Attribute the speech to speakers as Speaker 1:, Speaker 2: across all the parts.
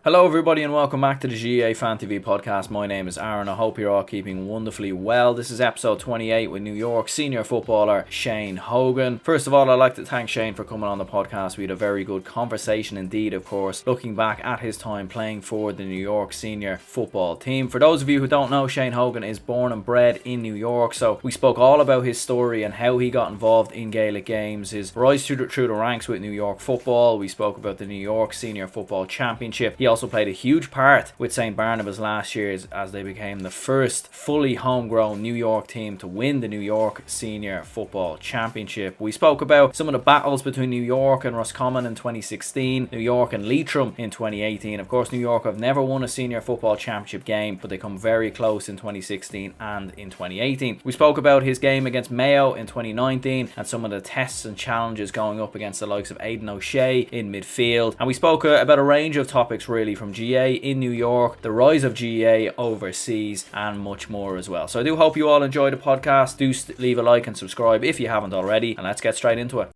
Speaker 1: Hello, everybody, and welcome back to the GAA Fan TV podcast. My name is Aaron. I hope you're all keeping wonderfully well. This is episode 28 with New York senior footballer Shane Hogan. First of all, I'd like to thank Shane for coming on the podcast. We had a very good conversation indeed, of course, looking back at his time playing for the New York senior football team. For those of you who don't know, Shane Hogan is born and bred in New York, so we spoke all about his story and how he got involved in Gaelic games, his rise through the ranks with New York football. We spoke about the New York Senior Football Championship. He also played a huge part with St Barnabas last year as they became the first fully homegrown New York team to win the New York Senior Football Championship. We spoke about some of the battles between New York and Roscommon in 2016, New York and Leitrim in 2018. Of course, New York have never won a Senior Football Championship game, but they come very close in 2016 and in 2018. We spoke about his game against Mayo in 2019 and some of the tests and challenges going up against the likes of Aidan O'Shea in midfield. And we spoke about a range of topics really, from GAA in New York, the rise of GAA overseas, and much more as well. So I do hope you all enjoy the podcast. Do leave a like and subscribe if you haven't already, and let's get straight into it.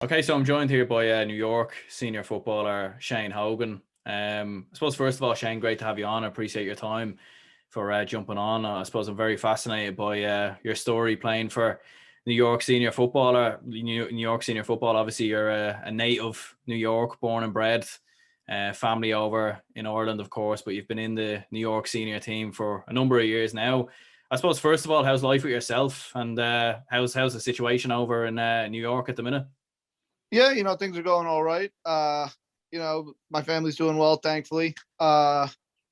Speaker 1: Okay, so I'm joined here by New York senior footballer Shane Hogan. I suppose first of all, Shane, great to have you on. I appreciate your time for jumping on. I suppose I'm very fascinated by your story playing for New York senior footballer. New York senior football. Obviously, you're a native New York, born and bred. Family over in Ireland, of course, but you've been in the New York senior team for a number of years now. I suppose first of all, how's life with yourself, and how's the situation over in New York at the minute?
Speaker 2: Yeah, things are going all right. My family's doing well, thankfully.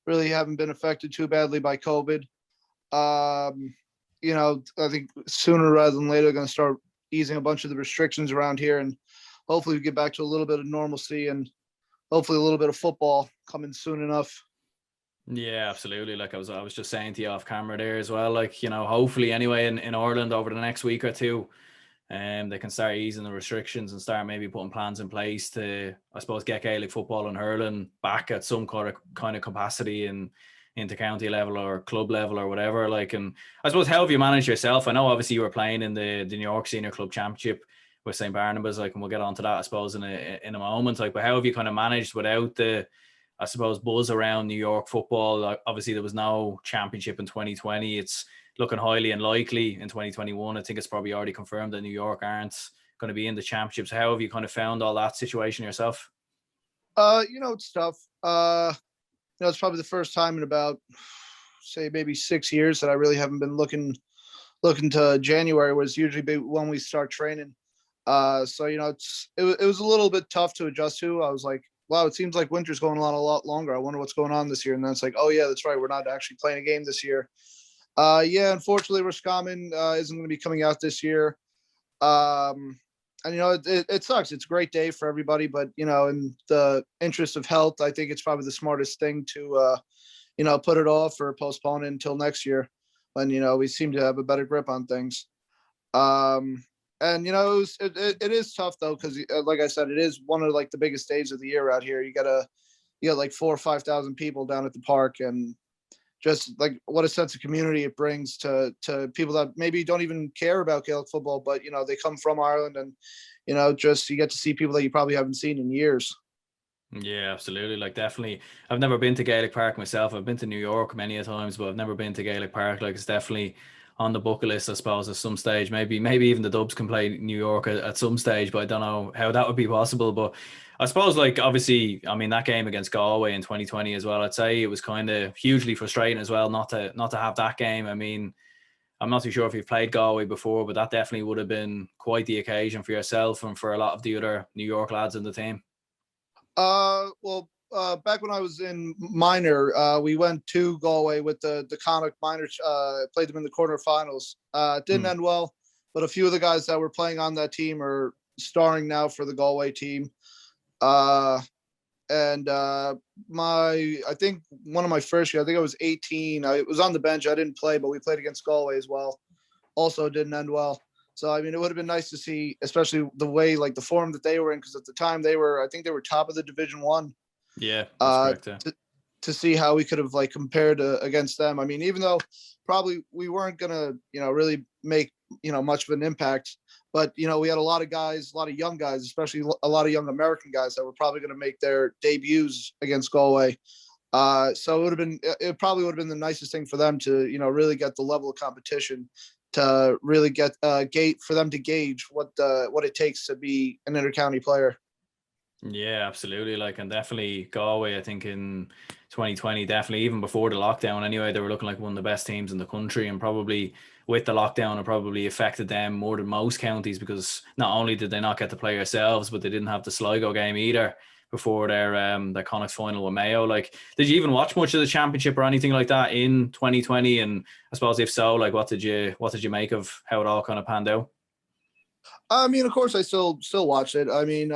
Speaker 2: Really haven't been affected too badly by COVID. I think sooner rather than later, going to start easing a bunch of the restrictions around here, and hopefully we get back to a little bit of normalcy and hopefully a little bit of football coming soon enough.
Speaker 1: Yeah, absolutely. Like I was just saying to you off camera there as well. Like, hopefully anyway in Ireland over the next week or two, they can start easing the restrictions and start maybe putting plans in place to, I suppose, get Gaelic football and hurling back at some kind of capacity in intercounty level or club level or whatever. Like, and I suppose, how have you managed yourself? I know obviously you were playing in the New York Senior Club Championship with St Barnabas, like, and we'll get on to that, I suppose, in a moment. Like, but how have you kind of managed without the, I suppose, buzz around New York football? Like, obviously there was no championship in 2020. It's looking highly unlikely in 2021. I think it's probably already confirmed that New York aren't going to be in the championship. So how have you kind of found all that situation yourself?
Speaker 2: It's tough. It's probably the first time in about, say, maybe 6 years that I really haven't been looking to January, was usually when we start training. So it was a little bit tough to adjust to. I was like, wow, it seems like winter's going on a lot longer. I wonder what's going on this year. And then it's like, oh yeah, that's right, we're not actually playing a game this year. Unfortunately, Roscommon isn't going to be coming out this year. And it sucks. It's a great day for everybody, but in the interest of health, I think it's probably the smartest thing to put it off or postpone it until next year, when we seem to have a better grip on things. It is tough though, because like I said, it is one of like the biggest days of the year out here. You got like 4,000 or 5,000 people down at the park, and just like what a sense of community it brings to people that maybe don't even care about Gaelic football, but they come from Ireland, and just you get to see people that you probably haven't seen in years.
Speaker 1: Yeah, absolutely. Like, definitely, I've never been to Gaelic Park myself. I've been to New York many a times, but I've never been to Gaelic Park. Like, it's definitely on the bucket list, I suppose, at some stage. Maybe even the Dubs can play New York at some stage, but I don't know how that would be possible. But I suppose, like, obviously, I mean, that game against Galway in 2020 as well, I'd say it was kind of hugely frustrating as well not to have that game. I mean, I'm not too sure if you've played Galway before, but that definitely would have been quite the occasion for yourself and for a lot of the other New York lads in the team.
Speaker 2: Back when I was in minor, we went to Galway with the Connacht minors, played them in the quarterfinals. It didn't end well, but a few of the guys that were playing on that team are starring now for the Galway team. I think one of my first year, I think I was 18. I was on the bench. I didn't play, but we played against Galway as well. Also didn't end well. So, I mean, it would have been nice to see, especially the way, like the form that they were in, because at the time I think they were top of the Division One.
Speaker 1: Yeah, that's correct.
Speaker 2: To see how we could have like compared against them. I mean, even though probably we weren't gonna, really make much of an impact. But, we had a lot of guys, a lot of young guys, especially a lot of young American guys that were probably going to make their debuts against Galway. So it probably would have been the nicest thing for them to, really get the level of competition to really get for them to gauge what it takes to be an intercounty player.
Speaker 1: Yeah, absolutely. And definitely Galway, I think in 2020, definitely even before the lockdown anyway, they were looking like one of the best teams in the country, and probably with the lockdown, it probably affected them more than most counties, because not only did they not get to play yourselves, but they didn't have the Sligo game either before their Connacht final with Mayo. Did you even watch much of the championship or anything like that in 2020? And I suppose if so, what did you make of how it all kind of panned out?
Speaker 2: I mean, of course, I still watch it. I mean,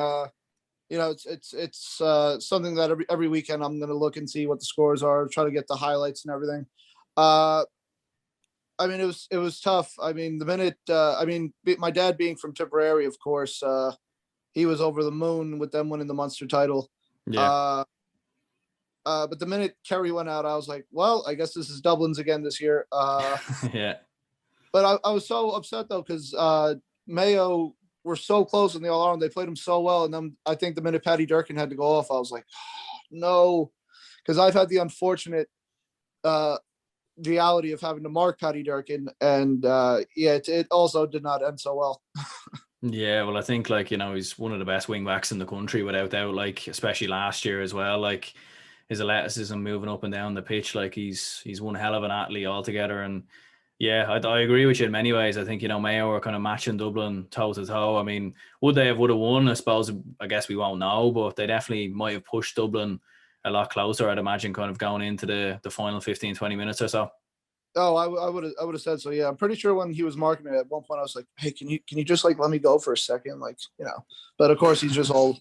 Speaker 2: it's something that every weekend I'm going to look and see what the scores are, try to get the highlights and everything. I mean, it was tough. I mean, the minute, my dad being from Tipperary, of course, he was over the moon with them winning the Munster title.
Speaker 1: Yeah.
Speaker 2: But the minute Kerry went out, I was like, well, I guess this is Dublin's again this year.
Speaker 1: Yeah.
Speaker 2: But I was so upset though, because Mayo were so close in the All Ireland. They played them so well, and then I think the minute Paddy Durkin had to go off, I was like, oh, no, because I've had the unfortunate reality of having to mark Paddy Durkin, and it also did not end so well.
Speaker 1: Yeah, well, I think he's one of the best wing backs in the country without doubt. Especially last year as well. His athleticism moving up and down the pitch, he's one hell of an athlete altogether. And yeah, I agree with you in many ways. I think Mayo are kind of matching Dublin toe to toe. I mean, would have won? I suppose. I guess we won't know, but they definitely might have pushed Dublin a lot closer, I'd imagine, kind of going into the final 15, 20 minutes or so.
Speaker 2: Oh, I would have said so. Yeah, I'm pretty sure when he was marking it at one point, I was like, "Hey, can you just let me go for a second?" But of course, he's all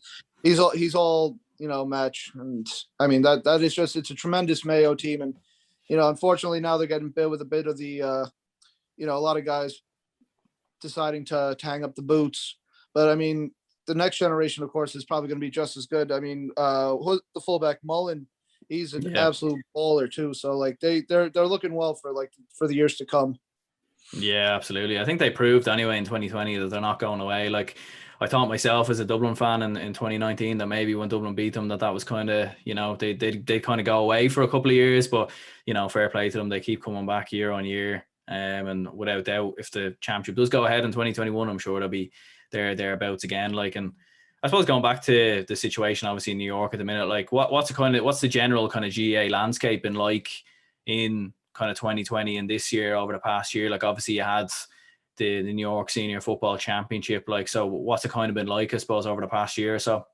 Speaker 2: match, and I mean that is just, it's a tremendous Mayo team, and unfortunately now they're getting bit with a bit of the a lot of guys deciding to hang up the boots. But I mean, the next generation, of course, is probably going to be just as good. I mean, the fullback Mullen, he's an absolute baller too. So they're looking well for the years to come.
Speaker 1: Yeah, absolutely. I think they proved anyway in 2020 that they're not going away. I thought myself as a Dublin fan in 2019 that maybe when Dublin beat them that was kind of, they kind of go away for a couple of years, but fair play to them. They keep coming back year on year. And without doubt, if the championship does go ahead in 2021, I'm sure they'll be thereabouts again. And I suppose going back to the situation, obviously in New York at the minute, what's the general kind of GAA landscape been like in kind of 2020 and this year over the past year? Obviously you had the New York Senior Football Championship. So what's it kind of been like, I suppose, over the past year or so?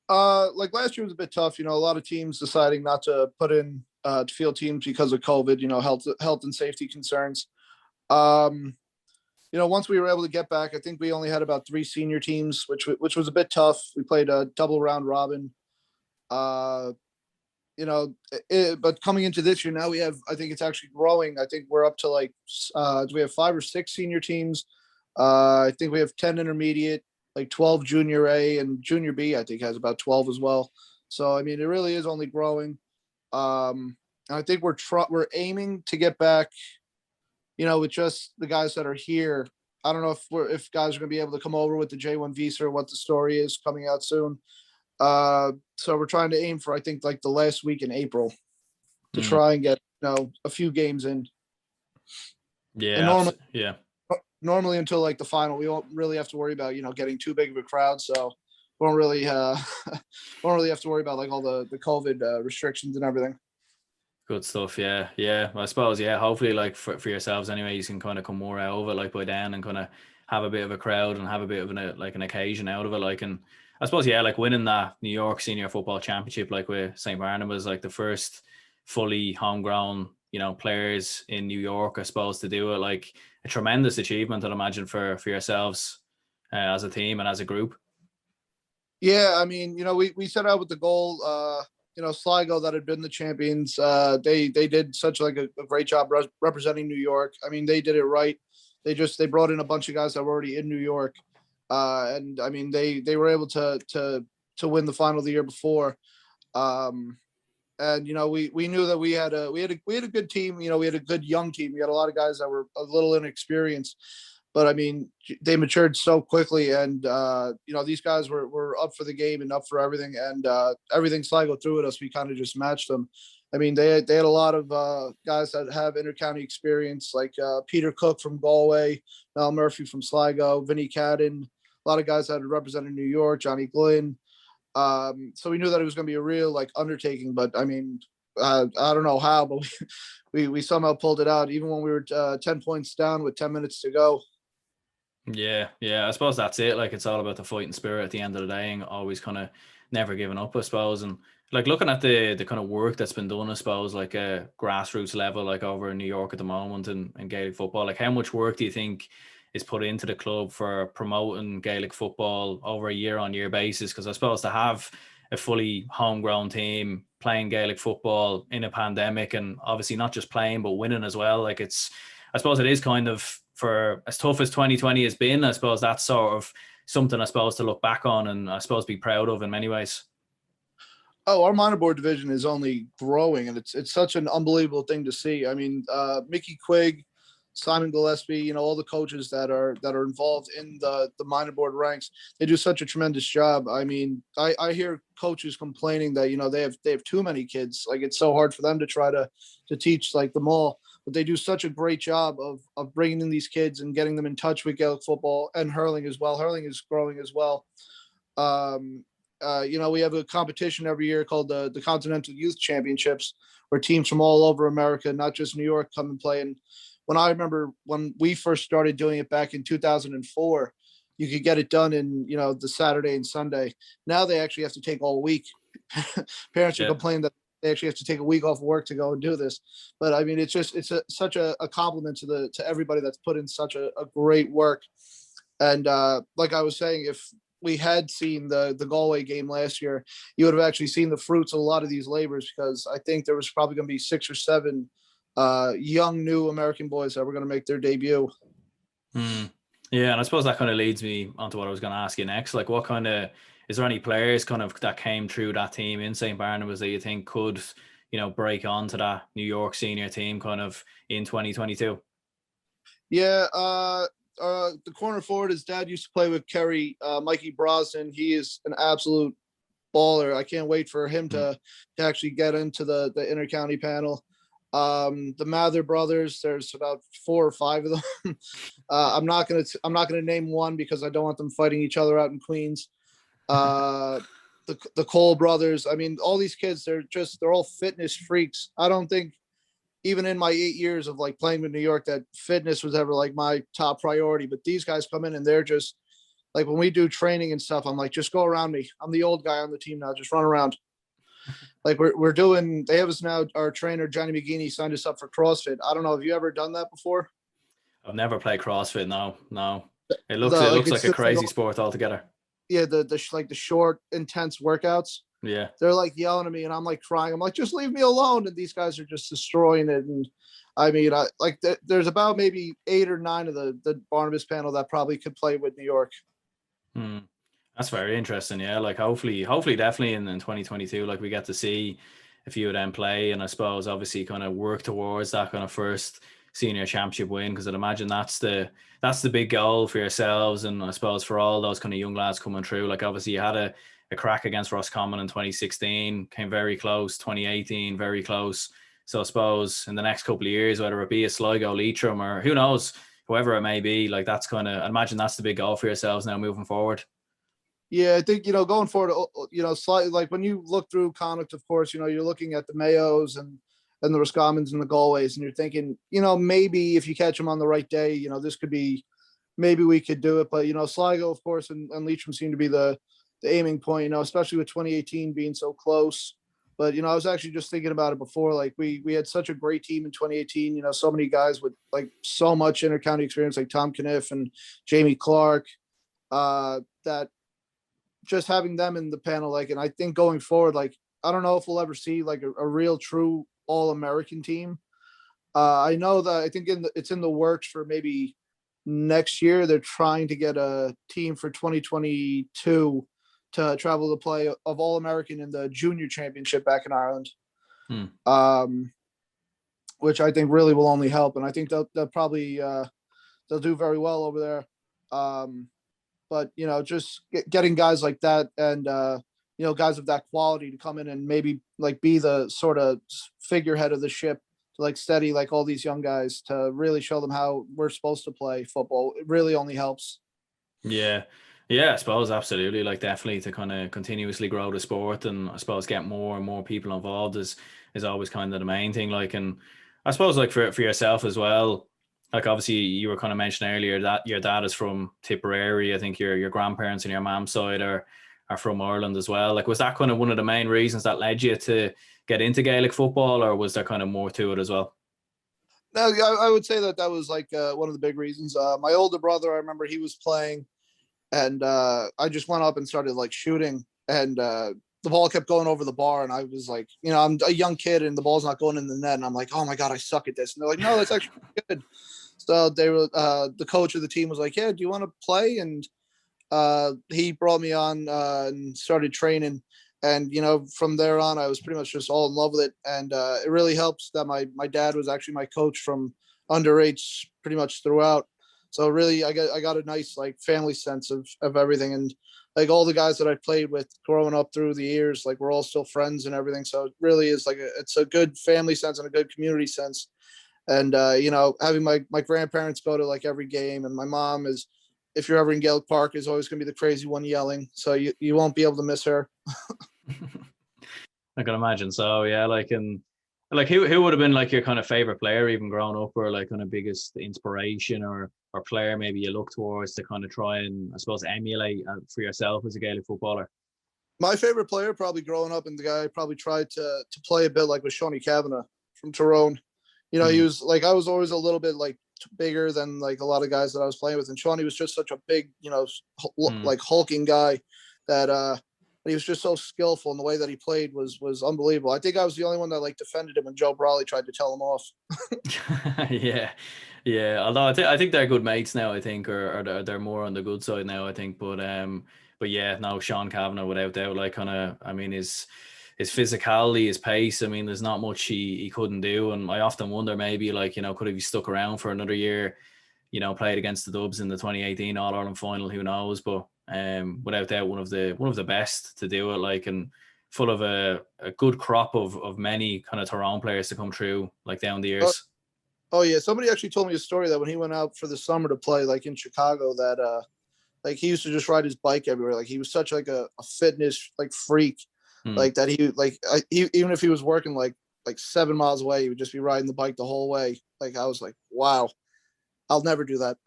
Speaker 2: Last year was a bit tough. A lot of teams deciding not to put in field teams because of COVID. Health and safety concerns. Once we were able to get back, I think we only had about 3 senior teams, which was a bit tough. We played a double round robin. But coming into this year now, I think it's actually growing. I think we're up to we have 5 or 6 senior teams. I think we have 10 intermediate, 12 junior A, and junior B, I think, has about 12 as well. So, I mean, it really is only growing. I think we're aiming to get back, with just the guys that are here. I don't know if guys are going to be able to come over with the J1 visa or what the story is coming out soon. So we're trying to aim for, I think, the last week in April to try and get, a few games in.
Speaker 1: Yeah.
Speaker 2: And normally until the final, we won't really have to worry about, getting too big of a crowd. So we won't really have to worry about all the COVID restrictions and everything.
Speaker 1: Good stuff. Yeah. I suppose, hopefully for yourselves anyway, you can kind of come more out of it by then and kind of have a bit of a crowd and have a bit of an occasion out of it. And I suppose, winning that New York Senior Football Championship, with St Barnabas, the first fully homegrown, players in New York, I suppose, to do it, a tremendous achievement, I'd imagine, for yourselves as a team and as a group.
Speaker 2: Yeah, I mean, we set out with the goal, Sligo, that had been the champions. They did such a great job representing New York. I mean, they did it right. They brought in a bunch of guys that were already in New York. And I mean, they were able to win the final the year before. And we knew that we had a good team. We had a good young team. We had a lot of guys that were a little inexperienced. but I mean, they matured so quickly, and these guys were up for the game and up for everything, and everything Sligo threw at us, we kind of just matched them. I mean, they had a lot of guys that have intercounty experience, like Peter Cook from Galway, Mel Murphy from Sligo, Vinnie Cadden, a lot of guys that had represented New York, Johnny Glynn. So we knew that it was going to be a real like undertaking, but I mean, I don't know how, but we somehow pulled it out, even when we were 10 points down with 10 minutes to go.
Speaker 1: Yeah, I suppose that's it. Like, it's all about the fighting spirit at the end of the day, and always kind of never giving up, I suppose. And like, looking at the kind of work that's been done, I suppose, like a grassroots level, like over in New York at the moment, and Gaelic football. Like, how much work do you think is put into the club for promoting Gaelic football over a year-on-year basis? Because I suppose to have a fully homegrown team playing Gaelic football in a pandemic, and obviously not just playing but winning as well, like, I suppose it is kind of, for as tough as 2020 has been, I suppose that's sort of something, I suppose, to look back on and I suppose be proud of in many ways.
Speaker 2: Oh, our minor board division is only growing, and it's such an unbelievable thing to see. I mean, Mickey Quigg, Simon Gillespie, all the coaches that are involved in the minor board ranks, they do such a tremendous job. I mean, I hear coaches complaining that they have too many kids. Like, it's so hard for them to try to teach like them all. But they do such a great job of bringing in these kids and getting them in touch with Gaelic football and hurling as well. Hurling is growing as well. We have a competition every year called the Continental Youth Championships, where teams from all over America, not just New York, come and play. And when I remember when we first started doing it back in 2004, you could get it done in the Saturday and Sunday. Now they actually have to take all week. Parents are complaining that they actually have to take a week off work to go and do this. But I mean, it's such a compliment to everybody that's put in such a great work. And like I was saying, if we had seen the Galway game last year, you would have actually seen the fruits of a lot of these labors, because I think there was probably going to be 6 or 7 young new American boys that were going to make their debut.
Speaker 1: Yeah, and I suppose that kind of leads me onto what I was going to ask you next. Like, what kind of, is there any players kind of that came through that team in St Barnabas that you think could, break onto that New York senior team kind of in 2022?
Speaker 2: Yeah, the corner forward, his dad used to play with Kerry, Mikey Brosnan. He is an absolute baller. I can't wait for him to actually get into the intercounty panel. The Mather brothers, there's about 4 or 5 of them. I'm not gonna name one because I don't want them fighting each other out in Queens. The Cole brothers. I mean, all these kids, they're all fitness freaks. I don't think even in my 8 years of like playing with New York that fitness was ever like my top priority. But these guys come in and they're just like, when we do training and stuff, I'm like, just go around me. I'm the old guy on the team now. Just run around. Like we're doing, they have us now, our trainer, Johnny McGeaney, signed us up for CrossFit. I don't know. Have you ever done that before?
Speaker 1: I've never played CrossFit. No. It
Speaker 2: Like,
Speaker 1: looks like a crazy sport altogether.
Speaker 2: Yeah. The short, intense workouts.
Speaker 1: Yeah.
Speaker 2: They're like yelling at me and I'm like crying. I'm like, just leave me alone. And these guys are just destroying it. And I mean, there's about maybe 8 or 9 of the Barnabas panel that probably could play with New York.
Speaker 1: That's very interesting. Yeah, like hopefully definitely in 2022, like we get to see a few of them play, and I suppose obviously kind of work towards that kind of first senior championship win, because I'd imagine that's the big goal for yourselves, and I suppose for all those kind of young lads coming through. Like, obviously you had a crack against Roscommon in 2016, came very close, 2018 very close. So I suppose in the next couple of years, whether it be a Sligo, Leitrim, or who knows, whoever it may be, like that's kind of, I imagine that's the big goal for yourselves now moving forward.
Speaker 2: Yeah, I think, going forward, slightly like when you look through Connacht, of course, you're looking at the Mayos and the Roscommons and the Galways, and you're thinking, maybe if you catch them on the right day, this could be, maybe we could do it. But, Sligo, of course, and Leitrim seem to be the aiming point, especially with 2018 being so close. But, I was actually just thinking about it before. Like, we had such a great team in 2018, so many guys with like so much intercounty experience, like Tom Caniff and Jamie Clark, that just having them in the panel, like, and I think going forward, like, I don't know if we'll ever see like a real true all-American team. I know that I think it's in the works for maybe next year. They're trying to get a team for 2022 to travel to play of all-American in the junior championship back in Ireland. Which I think really will only help. And I think they'll probably they'll do very well over there. But just getting guys like that and guys of that quality to come in and maybe like be the sort of figurehead of the ship to like steady like all these young guys to really show them how we're supposed to play football. It really only helps.
Speaker 1: Yeah. Yeah, I suppose absolutely. Like definitely to kind of continuously grow the sport and I suppose get more and more people involved is always kind of the main thing. Like and I suppose like for yourself as well, like obviously you were kind of mentioning earlier that your dad is from Tipperary. I think your grandparents and your mom's side are from Ireland as well. Like was that kind of one of the main reasons that led you to get into Gaelic football or was there kind of more to it as well?
Speaker 2: No, I would say that was like one of the big reasons. My older brother, I remember he was playing and I just went up and started like shooting and the ball kept going over the bar and I was like, I'm a young kid and the ball's not going in the net and I'm like, oh my God, I suck at this. And they're like, no, that's actually good. So they were the coach of the team was like, yeah, do you want to play? And he brought me on and started training. And from there on, I was pretty much just all in love with it. And it really helps that my dad was actually my coach from underage pretty much throughout. So really, I got a nice like family sense of everything, and like all the guys that I played with growing up through the years, like we're all still friends and everything. So it really is like it's a good family sense and a good community sense. And having my grandparents go to like every game, and my mom is, if you're ever in Gaelic Park, is always going to be the crazy one yelling. So you won't be able to miss her.
Speaker 1: I can imagine. So yeah, like and like who would have been like your kind of favorite player even growing up or like kind of biggest inspiration or player maybe you look towards to kind of try and I suppose emulate for yourself as a Gaelic footballer?
Speaker 2: My favorite player probably growing up and the guy I probably tried to play a bit like was Shawnee Kavanagh from Tyrone. He
Speaker 1: Mm.
Speaker 2: was like, I was always a little bit like bigger than like a lot of guys that I was playing with. And Shawnee was just such a big,
Speaker 1: Mm.
Speaker 2: like hulking guy that he was just so skillful, and the way that he played was unbelievable. I think I was the only one that like defended him when Joe Brawley tried to tell him off.
Speaker 1: Yeah, yeah. Although I think they're good mates now. I think, or they're more on the good side now. I think, but yeah, no, Sean Kavanagh without doubt. Like, kind of, I mean, his physicality, his pace. I mean, there's not much he couldn't do, and I often wonder maybe like could have he stuck around for another year, played against the Dubs in the 2018 All Ireland final. Who knows? But without doubt, one of the best to do it. Like and full of a good crop of many kind of Tyrone players to come through like down the
Speaker 2: Oh,
Speaker 1: years.
Speaker 2: oh yeah, somebody actually told me a story that when he went out for the summer to play like in Chicago, that like he used to just ride his bike everywhere. Like he was such like a fitness like freak,
Speaker 1: Hmm.
Speaker 2: like that even if he was working like 7 miles away, he would just be riding the bike the whole way. Like I was like, wow, I'll never do that.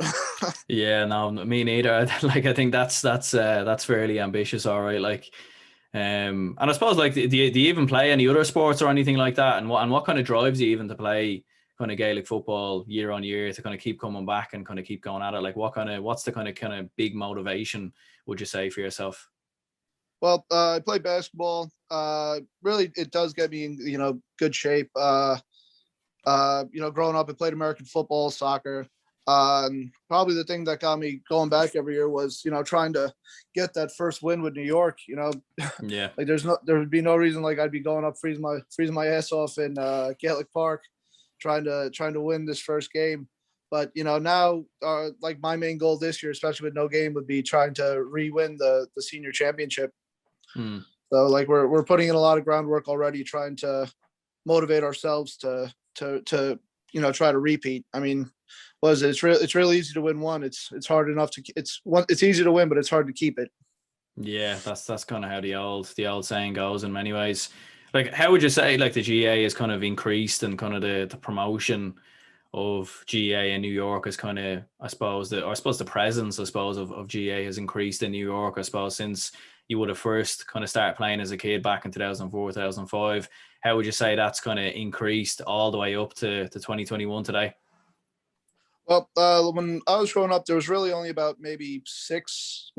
Speaker 1: Yeah, no, me neither. Like I think that's fairly ambitious, all right. Like, and I suppose like do you even play any other sports or anything like that? And what kind of drives you even to play kind of Gaelic football year on year to kind of keep coming back and kind of keep going at it? Like, what's the kind of big motivation would you say for yourself?
Speaker 2: Well, I play basketball. Really, it does get me in good shape. Growing up, I played American football, soccer. Probably the thing that got me going back every year was, trying to get that first win with New York.
Speaker 1: Yeah.
Speaker 2: Like there would be no reason like I'd be going up freezing my ass off in Gaelic Park, trying to win this first game. But now like my main goal this year, especially with no game, would be trying to re-win the senior championship.
Speaker 1: Hmm.
Speaker 2: So like we're putting in a lot of groundwork already, trying to motivate ourselves to try to repeat. I mean, it's really easy to win one. It's hard enough to it's easy to win, but it's hard to keep it.
Speaker 1: Yeah, that's kind of how the old saying goes in many ways. Like, how would you say like the GA has kind of increased and kind of the promotion of GA in New York is kind of, I suppose the presence, I suppose, of GA has increased in New York, I suppose, since you would have first kind of started playing as a kid back in 2004, 2005. How would you say that's kind of increased all the way up to 2021 today?
Speaker 2: Well, when I was growing up, there was really only about maybe six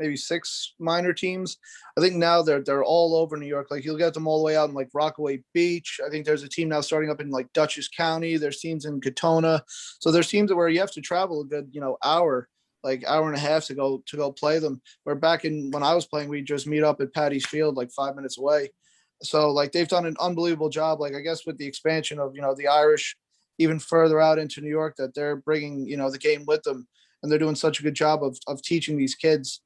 Speaker 2: minor teams. I think now they're all over New York. Like you'll get them all the way out in like Rockaway Beach. I think there's a team now starting up in like Dutchess County. There's teams in Katona. So there's teams where you have to travel a good hour, like hour and a half to go play them. Where back in when I was playing, we just meet up at Patty's Field like 5 minutes away. So like they've done an unbelievable job. Like I guess with the expansion of the Irish even further out into New York, that they're bringing the game with them. and they're doing such a good job of teaching these kids.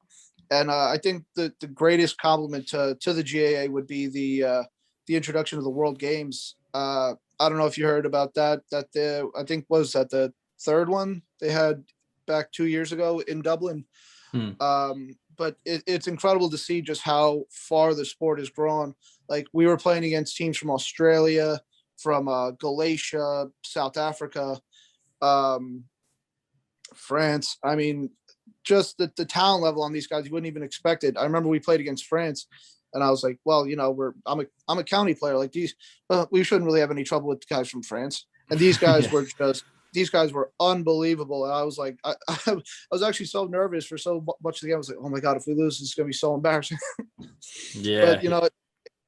Speaker 2: And I think the greatest compliment to the GAA would be the introduction of the World Games. I don't know if you heard about that. I think was that the third one they had back 2 years ago in Dublin.
Speaker 1: Hmm.
Speaker 2: But it's incredible to see just how far the sport has grown. Like we were playing against teams from Australia, from Galatia, South Africa, France. I mean, just the talent level on these guys, you wouldn't even expect it. I remember we played against France, and I was like, well, I'm a county player. Like we shouldn't really have any trouble with the guys from France. And these guys
Speaker 1: Yeah.
Speaker 2: these guys were unbelievable. And I was like, I was actually so nervous for so much of the game. I was like, oh my God, if we lose, it's going to be so embarrassing.
Speaker 1: Yeah.
Speaker 2: But,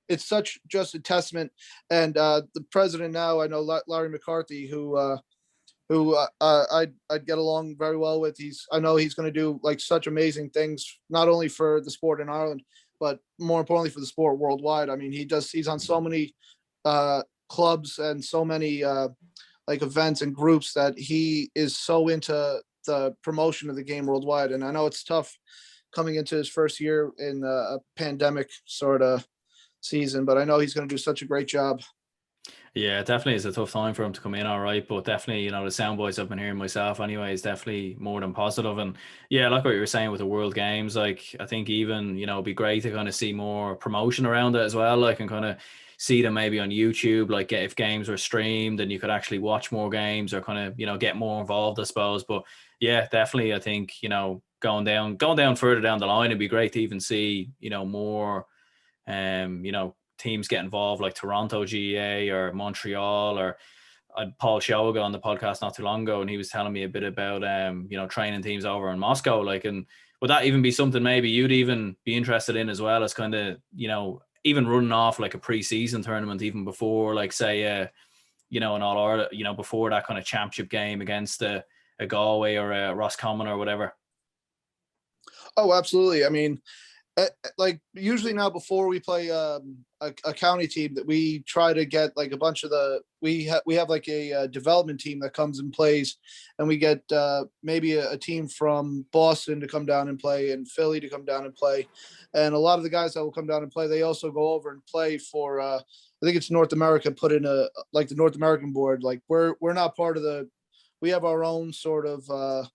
Speaker 2: it's such just a testament. And the president now, I know Larry McCarthy, who I'd get along very well with. I know he's going to do like such amazing things, not only for the sport in Ireland, but more importantly for the sport worldwide. I mean, he's on so many clubs and so many like events and groups that he is so into the promotion of the game worldwide. And I know it's tough coming into his first year in a pandemic sort of season, but I know he's going to do such a great job.
Speaker 1: Yeah, it definitely is a tough time for him to come in, all right. But definitely, the sound boys I've been hearing myself anyway is definitely more than positive. And yeah, like what you were saying with the World Games, like I think even, it'd be great to kind of see more promotion around it as well. Like, and kind of see them maybe on YouTube, like if games were streamed and you could actually watch more games or kind of, get more involved, I suppose. But yeah, definitely, I think, going down further down the line, it'd be great to even see, more, teams get involved like Toronto GAA or Montreal, or I had Paul Shoga on the podcast not too long ago, and he was telling me a bit about training teams over in Moscow. Like, and would that even be something maybe you'd even be interested in as well, as kind of even running off like a pre-season tournament even before, like say an All Ireland, before that kind of championship game against a Galway or a Roscommon or whatever?
Speaker 2: Oh, absolutely. I mean, like usually now before we play a county team, that we try to get like a bunch of we have like a development team that comes and plays, and we get maybe a team from Boston to come down and play, and Philly to come down and play. And a lot of the guys that will come down and play, they also go over and play for I think it's North America, put in the North American board. Like we're not part of we have our own sort of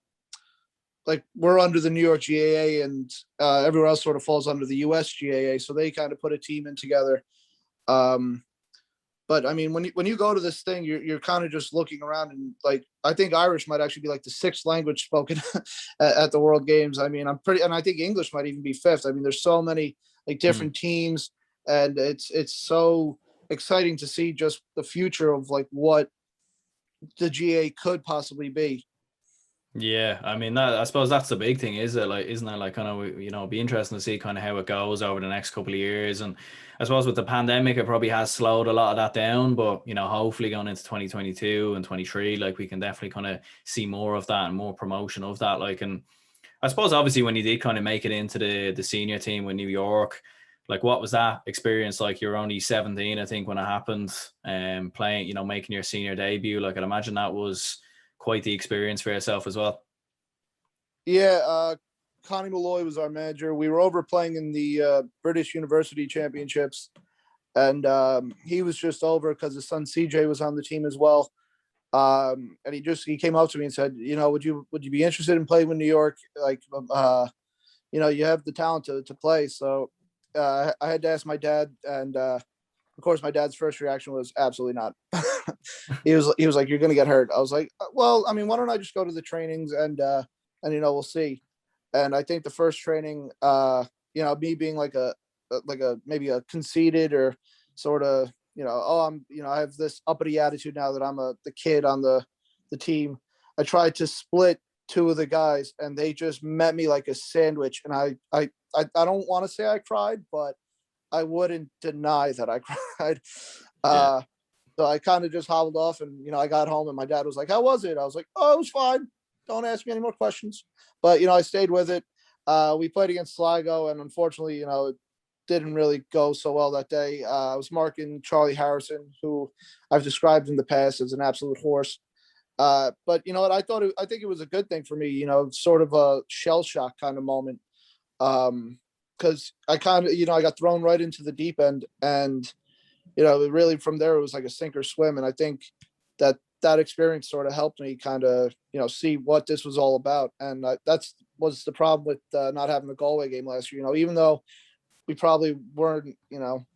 Speaker 2: like we're under the New York GAA, and everywhere else sort of falls under the US GAA. So they kind of put a team in together. But I mean, when you go to this thing, you're kind of just looking around, and like I think Irish might actually be like the sixth language spoken at the World Games. I mean, and I think English might even be fifth. I mean, there's so many like different teams, and it's so exciting to see just the future of like what the GA could possibly be.
Speaker 1: Yeah, I mean I suppose that's the big thing, is it? Like, isn't it? Like, kind of, be interesting to see kind of how it goes over the next couple of years. And I suppose with the pandemic, it probably has slowed a lot of that down. But hopefully going into 2022 and 23, like we can definitely kind of see more of that and more promotion of that. Like, and I suppose obviously when you did kind of make it into the senior team with New York, like what was that experience like? You're only 17, I think, when it happened, playing, making your senior debut. Like, I'd imagine that was quite the experience for yourself as well.
Speaker 2: Yeah, Connie Malloy was our manager. We were over playing in the British University Championships, and he was just over because his son CJ was on the team as well. And he came up to me and said, would you be interested in playing with New York? Like, you have the talent to play. So I had to ask my dad, and of course, my dad's first reaction was absolutely not. He was like, "You're going to get hurt." I was like, "Well, I mean, why don't I just go to the trainings and we'll see." And I think the first training, me being like a maybe a conceited or sort of, I have this uppity attitude now that I'm the kid on the team. I tried to split two of the guys, and they just met me like a sandwich. And I don't want to say I cried, but I wouldn't deny that I cried.
Speaker 1: Yeah.
Speaker 2: So I kind of just hobbled off, and I got home, and my dad was like, "How was it?" I was like, "Oh, it was fine. Don't ask me any more questions." But I stayed with it. We played against Sligo, and unfortunately, it didn't really go so well that day. I was marking Charlie Harrison, who I've described in the past as an absolute horse. But you know what, I think it was a good thing for me, you know, sort of a shell shock kind of moment. Because I kind of, you know, I got thrown right into the deep end, and you know, really from there it was like a sink or swim. And I think that experience sort of helped me kind of, you know, see what this was all about. And that's was the problem with not having the Galway game last year. You know, even though we probably weren't, you know,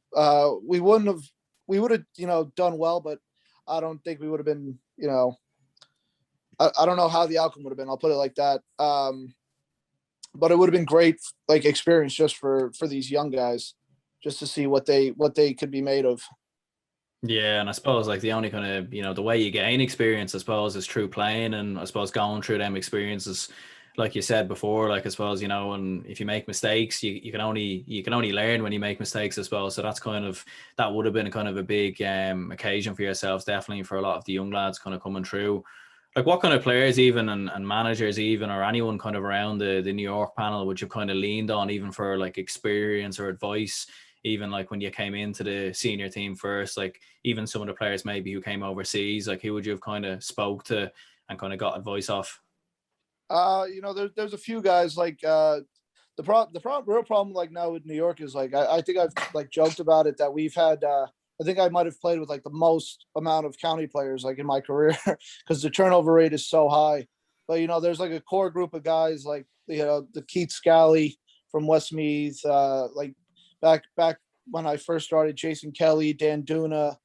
Speaker 2: we would have, you know, done well, but I don't think we would have been, you know, I don't know how the outcome would have been. I'll put it like that. But it would have been great, like experience just for these young guys, just to see what they could be made of.
Speaker 1: Yeah, and I suppose like the only kind of, the way you gain experience, I suppose, is through playing, and I suppose going through them experiences, like you said before, like I suppose, and if you make mistakes, you can only learn when you make mistakes, I suppose. So that would have been kind of a big occasion for yourselves, definitely for a lot of the young lads kind of coming through. Like what kind of players even and managers even, or anyone kind of around the New York panel would you kind of leaned on even for like experience or advice, even like when you came into the senior team first, like even some of the players maybe who came overseas, like who would you have kind of spoke to and kind of got advice off?
Speaker 2: You know, there's a few guys like real problem like now with New York is like I think I've like joked about it that we've had I think I might have played with like the most amount of county players like in my career because the turnover rate is so high. But you know, there's like a core group of guys like, you know, the Keith Scally from Westmeath, like back when I first started, Jason Kelly, Dan Duna,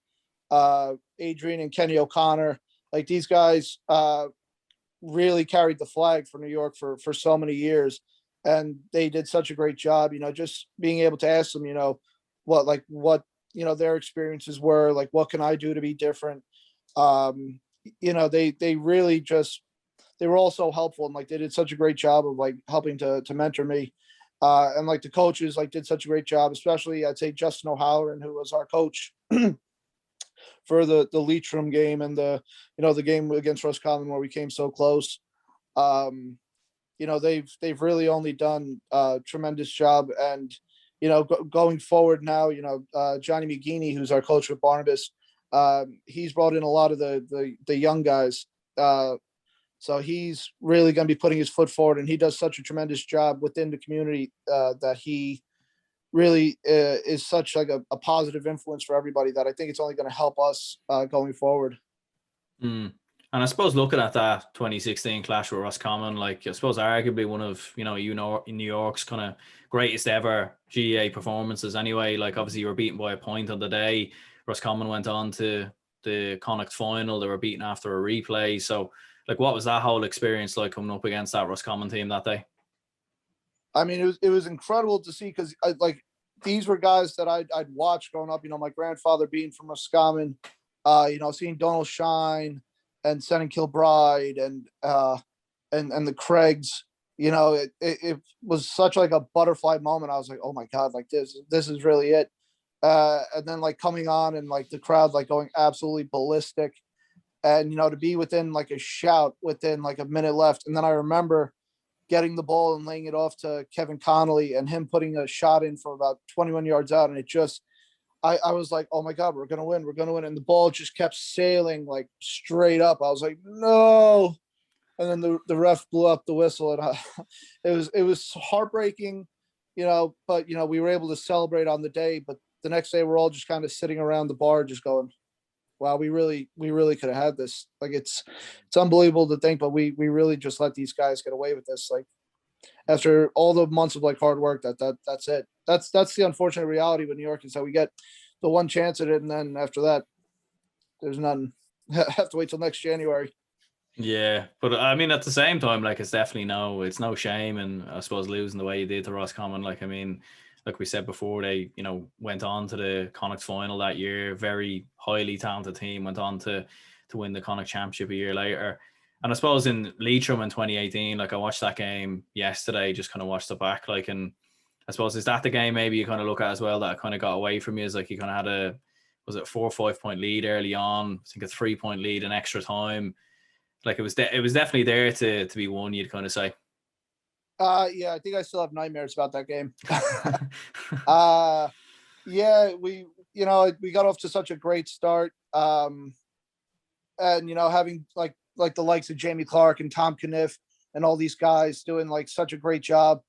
Speaker 2: Adrian and Kenny O'Connor. Like these guys really carried the flag for New York for so many years, and they did such a great job. You know, just being able to ask them, you know, what you know their experiences were like. What can I do to be different? Um, you know, they really just they were all so helpful, and like they did such a great job of like helping to mentor me. And like the coaches like did such a great job, especially I'd say Justin O'Halloran, who was our coach for the Leitrim game and the, you know, the game against Roscommon where we came so close. Um, you know, they've really only done a tremendous job. And you know, going forward now, you know, Johnny McGeaney, who's our coach with Barnabas, he's brought in a lot of the young guys. So he's really going to be putting his foot forward, and he does such a tremendous job within the community that he really is such like a positive influence for everybody that I think it's only going to help us going forward.
Speaker 1: Mm. And I suppose looking at that 2016 clash with Roscommon, like I suppose arguably one of New York's kind of greatest ever GAA performances. Anyway, like obviously you were beaten by a point on the day. Roscommon went on to the Connacht final. They were beaten after a replay. So, like, what was that whole experience like coming up against that Roscommon team that day?
Speaker 2: I mean, it was incredible to see because like these were guys that I'd watched growing up. You know, my grandfather being from Roscommon, you know, seeing Donald Shine and Senan Kilbride and the Craigs. You know, it was such like a butterfly moment. I was like, oh my god, like this is really it. And then like coming on and like the crowd like going absolutely ballistic, and you know to be within like a shout within like a minute left, and then I remember getting the ball and laying it off to Kevin Connolly and him putting a shot in from about 21 yards out. And it just, I was like, oh my God, we're going to win. We're going to win. And the ball just kept sailing like straight up. I was like, no. And then the ref blew up the whistle, and it was heartbreaking, you know, but you know, we were able to celebrate on the day, but the next day we're all just kind of sitting around the bar, just going, wow, we really could have had this. Like it's unbelievable to think, but we really just let these guys get away with this. Like after all the months of like hard work, that's it. That's the unfortunate reality with New York is that we get the one chance at it, and then after that, there's none. Have to wait till next January.
Speaker 1: Yeah, but I mean, at the same time, like it's no shame, and I suppose losing the way you did to Roscommon, like I mean, like we said before, they went on to the Connacht final that year, very highly talented team, went on to win the Connacht Championship a year later, and I suppose in Leitrim in 2018, like I watched that game yesterday, just kind of watched it back, like, and I suppose is that the game maybe you kind of look at as well that kind of got away from you, is like you kind of had was it a 4 or 5 point lead early on, I think a 3 point lead in extra time. Like it was definitely there to be won, you'd kind of say.
Speaker 2: Yeah, I think I still have nightmares about that game. uh yeah, we got off to such a great start. and having like the likes of Jamie Clark and Tom Caniff and all these guys doing like such a great job.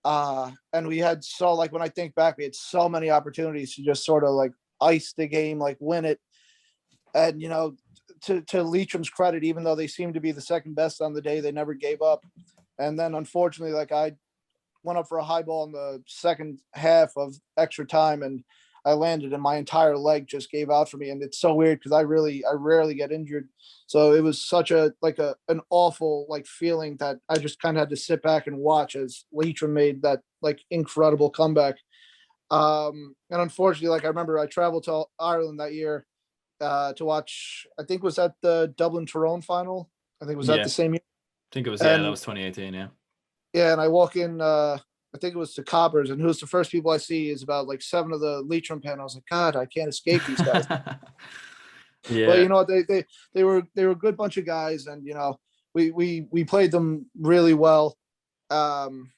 Speaker 2: And we had like when I think back, we had so many opportunities to just sort of like ice the game, like win it. And to Leitrim's credit, even though they seemed to be the second best on the day, they never gave up. And then unfortunately, like I went up for a high ball in the second half of extra time, and I landed, and my entire leg just gave out for me. And it's so weird because I rarely get injured. So it was such an awful like feeling that I just kind of had to sit back and watch as Leitrim made that like incredible comeback. And unfortunately, like I remember I traveled to Ireland that year to watch, I think was at the Dublin Tyrone final. I think it was at the same year.
Speaker 1: I think it was,
Speaker 2: and,
Speaker 1: that was 2018, yeah.
Speaker 2: Yeah, and I walk in, I think it was to Cobbers, and who's the first people I see is about like 7 of the Leitrim pen. I was like, God, I can't escape these guys.
Speaker 1: Yeah.
Speaker 2: But you know what, they were a good bunch of guys, and we played them really well. And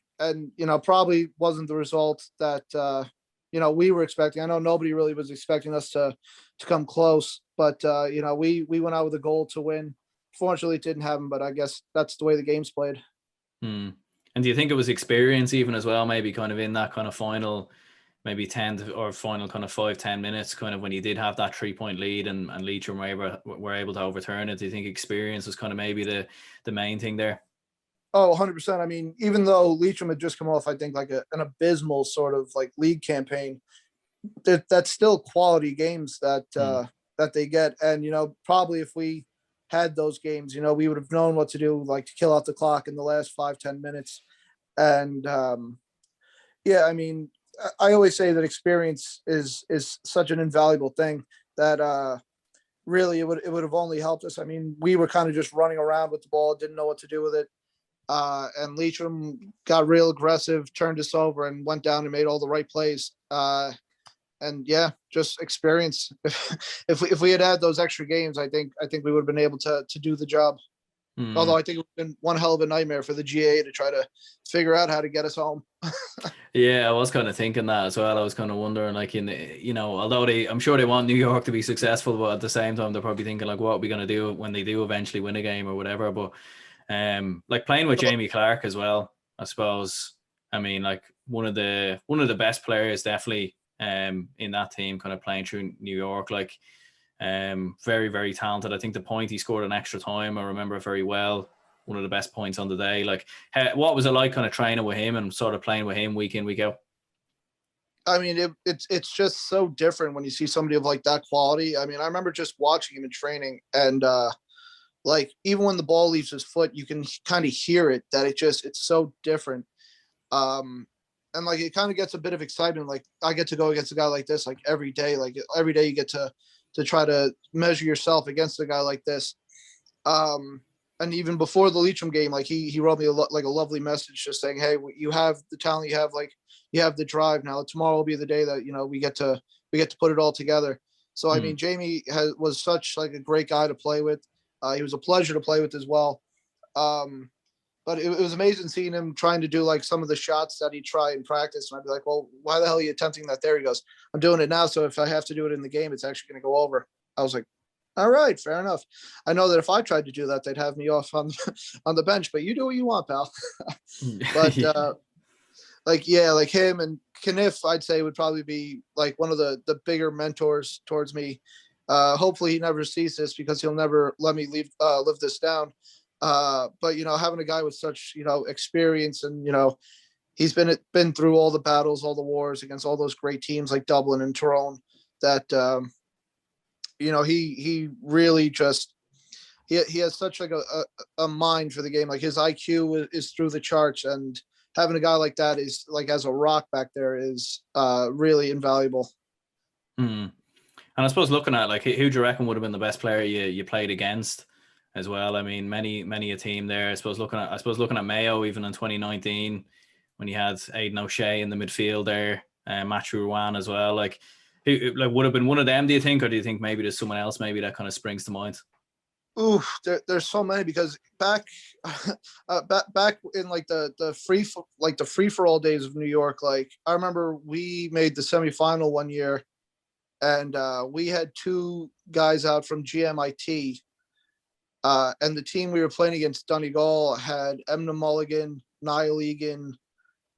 Speaker 2: probably wasn't the result that we were expecting. I know nobody really was expecting us to come close, but we went out with a goal to win. Fortunately, it didn't happen, but I guess that's the way the game's played.
Speaker 1: And do you think it was experience even as well, maybe kind of in that kind of final, maybe 10 or final kind of 5-10 minutes, kind of when you did have that 3-point lead and Leitrim were able to overturn it? Do you think experience was kind of maybe the main thing there?
Speaker 2: Oh, 100%. I mean, even though Leitrim had just come off, I think, like an abysmal sort of like league campaign, that's still quality games that that they get. And probably if we had those games, we would have known what to do, like to kill out the clock in the last 5-10 minutes. And yeah, I mean, I always say that experience is such an invaluable thing that really it would have only helped us. I mean, we were kind of just running around with the ball, didn't know what to do with it. And Leitrim got real aggressive, turned us over, and went down and made all the right plays. And yeah, just experience. If we had those extra games, I think we would have been able to do the job. Although I think it would have been one hell of a nightmare for the GAA to try to figure out how to get us home.
Speaker 1: Yeah, I was kind of thinking that as well. I was kind of wondering, like, although I'm sure they want New York to be successful, but at the same time, they're probably thinking like, what are we going to do when they do eventually win a game or whatever. But like playing with Jamie Clark as well, I suppose. I mean, like one of the best players definitely in that team, kind of playing through New York, like very, very talented. I think the point he scored in extra time, I remember it very well. One of the best points on the day. Like, what was it like kind of training with him and sort of playing with him week in, week out?
Speaker 2: I mean, it's just so different when you see somebody of like that quality. I mean, I remember just watching him in training, and like even when the ball leaves his foot, you can kind of hear it, that it's so different. And like it kind of gets a bit of excitement. Like I get to go against a guy like this like every day. Like every day you get to try to measure yourself against a guy like this. And even before the Leitrim game, like he wrote me a lovely message just saying, hey, you have the talent, you have the drive. Now tomorrow will be the day that we get to put it all together. So I mean, Jamie was such like a great guy to play with. He was a pleasure to play with as well. But it was amazing seeing him trying to do like some of the shots that he tried in practice. And I'd be like, well, why the hell are you attempting that there? He goes, I'm doing it now. So if I have to do it in the game, it's actually going to go over. I was like, all right, fair enough. I know that if I tried to do that, they'd have me off on the bench, but you do what you want, pal. But like him and Caniff, I'd say would probably be like one of the bigger mentors towards me. Hopefully he never sees this because he'll never let me live this down. But having a guy with such experience, and he's been through all the battles, all the wars against all those great teams like Dublin and Tyrone, that he really just he has such like a mind for the game. Like his IQ is through the charts, and having a guy like that is like as a rock back there is really invaluable.
Speaker 1: And I suppose looking at like who do you reckon would have been the best player you played against as well? I mean, many a team there. I suppose looking at Mayo even in 2019 when you had Aidan O'Shea in the midfield there, Matthew Ruan as well. Like, who like would have been one of them? Do you think, or do you think maybe there's someone else maybe that kind of springs to mind?
Speaker 2: Ooh, there's so many, because back in like the free for all days of New York, like I remember we made the semifinal one year, and we had 2 guys out from GMIT And the team we were playing against, Donegal, had Emna Mulligan, Niall Egan,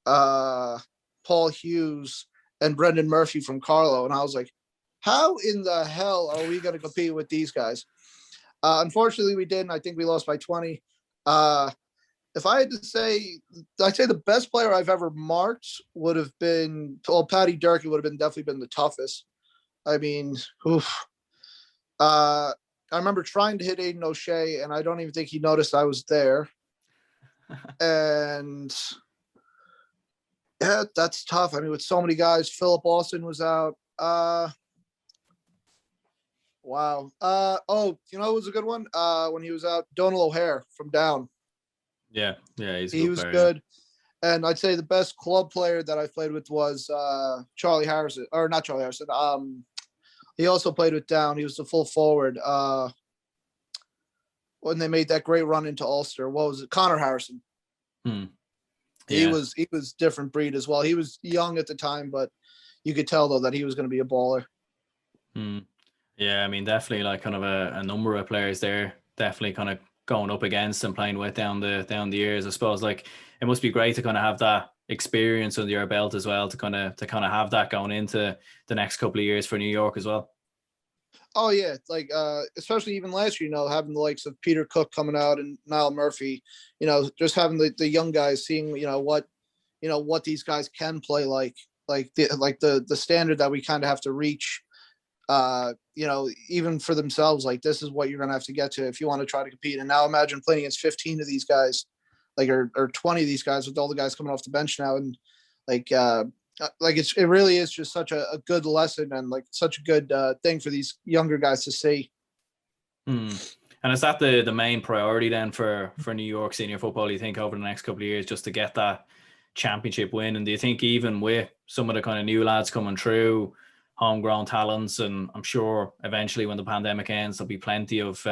Speaker 2: Paul Hughes, and Brendan Murphy from Carlow. And I was like, how in the hell are we going to compete with these guys? Unfortunately, we didn't. I think we lost by 20. If I had to say, I'd say the best player I've ever marked would have been, well, Paddy Durkee would have been definitely been the toughest. I mean, oof. I remember trying to hit Aiden O'Shea, and I don't even think he noticed I was there. And yeah, that's tough. I mean, with so many guys, Philip Austin was out. Wow. Oh, you know, it was a good one. When he was out, Donal O'Hare from Down.
Speaker 1: Yeah, he's a
Speaker 2: He
Speaker 1: good
Speaker 2: was
Speaker 1: player.
Speaker 2: good. And I'd say the best club player that I played with was Charlie Harrison, or not Charlie Harrison. He also played with Down. He was the full forward. When they made that great run into Ulster, what was it? Connor Harrison.
Speaker 1: Yeah.
Speaker 2: He was different breed as well. He was young at the time, but you could tell though that he was going to be a baller.
Speaker 1: Yeah, I mean, definitely like kind of a number of players there, definitely kind of going up against and playing with down the years. I suppose like it must be great to kind of have that experience under your belt as well, to kind of have that going into the next couple of years for New York as well.
Speaker 2: Oh yeah, like especially even last year, you know, having the likes of Peter Cook coming out and Niall Murphy, you know, just having the young guys seeing, you know, what these guys can play like the standard that we kind of have to reach, you know, even for themselves, like this is what you're gonna have to get to if you want to try to compete. And now imagine playing against 15 of these guys, like or 20 of these guys with all the guys coming off the bench now, and like it really is just such a good lesson and like such a good thing for these younger guys to see.
Speaker 1: And is that the main priority then for New York senior football, you think, over the next couple of years, just to get that championship win? And do you think even with some of the kind of new lads coming through, homegrown talents, and I'm sure eventually when the pandemic ends, there'll be plenty of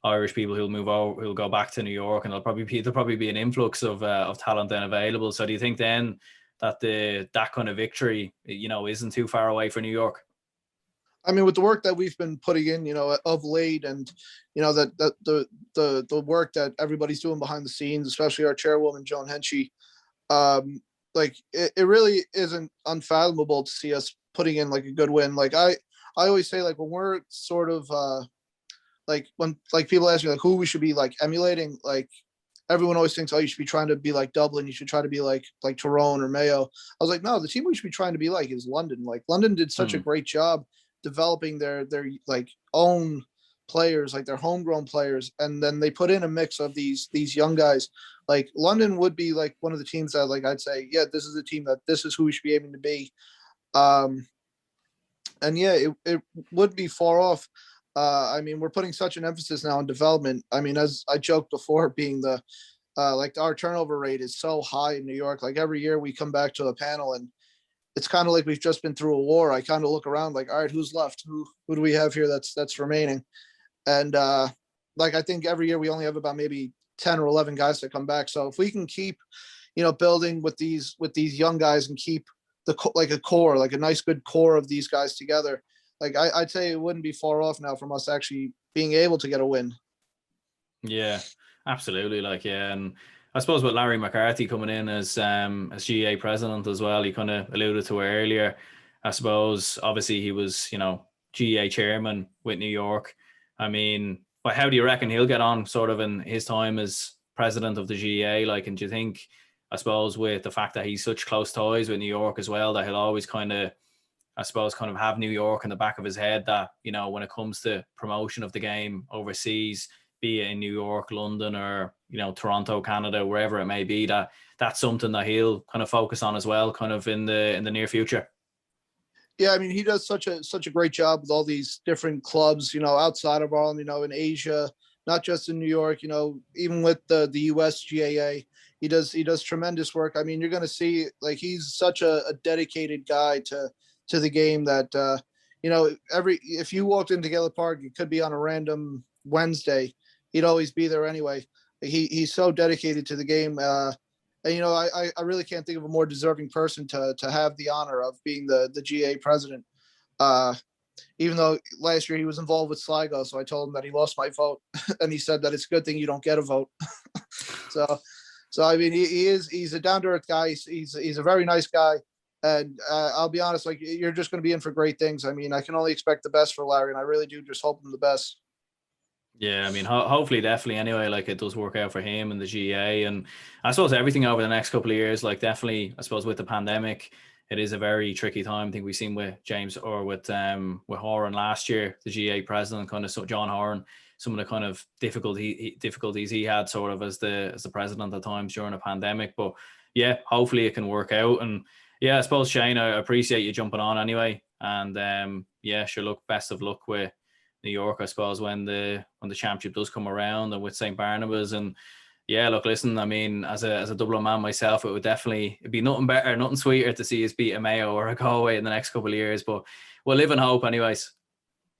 Speaker 1: Irish people who'll move over, who'll go back to New York, and there'll probably be an influx of talent then available. So do you think then that that kind of victory, you know, isn't too far away for New York?
Speaker 2: I mean, with the work that we've been putting in, you know, of late, and you know that the work that everybody's doing behind the scenes, especially our chairwoman Joan Henchy, like it really isn't unfathomable to see us putting in like a good win. Like I always say, like when we're sort of like when like people ask me like who we should be like emulating, like everyone always thinks, oh, you should be trying to be like Dublin, you should try to be like Tyrone or Mayo. I was like, no, the team we should be trying to be like is London. Like London did such a great job developing their like own players, like their homegrown players, and then they put in a mix of these young guys. Like London would be like one of the teams that like I'd say, yeah, this is a team that this is who we should be aiming to be. And yeah, it would be far off. I mean, we're putting such an emphasis now on development. I mean, as I joked before, being the like our turnover rate is so high in New York. Like every year we come back to a panel and it's kind of like we've just been through a war. I kind of look around like, all right, who's left? Who do we have here that's remaining? And like I think every year we only have about maybe 10 or 11 guys that come back. So if we can keep, you know, building with these young guys and keep like a core, like a nice good core of these guys together, like I'd say it wouldn't be far off now from us actually being able to get a win.
Speaker 1: Yeah, absolutely. Like, yeah, and I suppose with Larry McCarthy coming in as GA president as well, you kind of alluded to it earlier. I suppose obviously he was, you know, GA chairman with New York. I mean, but how do you reckon he'll get on sort of in his time as president of the GA? Like, and do you think, I suppose, with the fact that he's such close ties with New York as well, that he'll always kind of, I suppose, kind of have New York in the back of his head, that, you know, when it comes to promotion of the game overseas, be it in New York, London, or, you know, Toronto, Canada, wherever it may be, that's something that he'll kind of focus on as well, kind of in the near future?
Speaker 2: Yeah, I mean, he does such a great job with all these different clubs, you know, outside of Ireland, you know, in Asia, not just in New York, you know, even with the US GAA, he does tremendous work. I mean, you're going to see like he's such a dedicated guy to the game that you know, if you walked into Gaelic Park, it could be on a random Wednesday, he'd always be there anyway. He's so dedicated to the game. And you know, I really can't think of a more deserving person to have the honor of being the GA president. even though last year he was involved with Sligo. So I told him that he lost my vote, and he said that it's a good thing you don't get a vote. so, I mean, he's a down to earth guy. He's a very nice guy, and I'll be honest, like you're just going to be in for great things. I mean, I can only expect the best for Larry, and I really do just hope him the best.
Speaker 1: Yeah, I mean, hopefully, definitely. Anyway, like it does work out for him and the GA, and I suppose everything over the next couple of years. Like definitely, I suppose with the pandemic, it is a very tricky time. I think we've seen with James or with Horan last year, the GA president, kind of so John Horan, some of the kind of difficulties he had sort of as the president at times during a pandemic. But yeah, hopefully it can work out. And yeah, I suppose Shane, I appreciate you jumping on anyway. And yeah, sure. Look, best of luck with New York, I suppose, when the championship does come around, and with St Barnabas. And yeah, look, listen, I mean, as a Dublin man myself, it'd be nothing better, nothing sweeter to see us beat a Mayo or a Galway in the next couple of years. But we'll live in hope, anyways.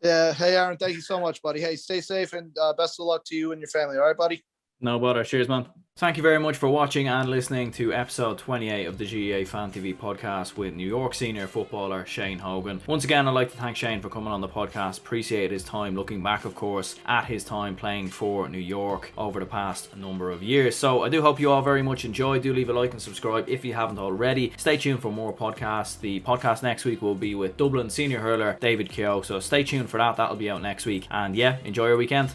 Speaker 2: Yeah. Hey, Aaron, thank you so much, buddy. Hey, stay safe, and best of luck to you and your family. All right, buddy?
Speaker 1: No bother. Cheers, man. Thank you very much for watching and listening to episode 28 of the GAA Fan TV podcast with New York senior footballer Shane Hogan. Once again, I'd like to thank Shane for coming on the podcast. Appreciate his time, looking back, of course, at his time playing for New York over the past number of years. So I do hope you all very much enjoy. Do leave a like and subscribe if you haven't already. Stay tuned for more podcasts. The podcast next week will be with Dublin senior hurler David Keogh. So stay tuned for that. That'll be out next week. And yeah, enjoy your weekend.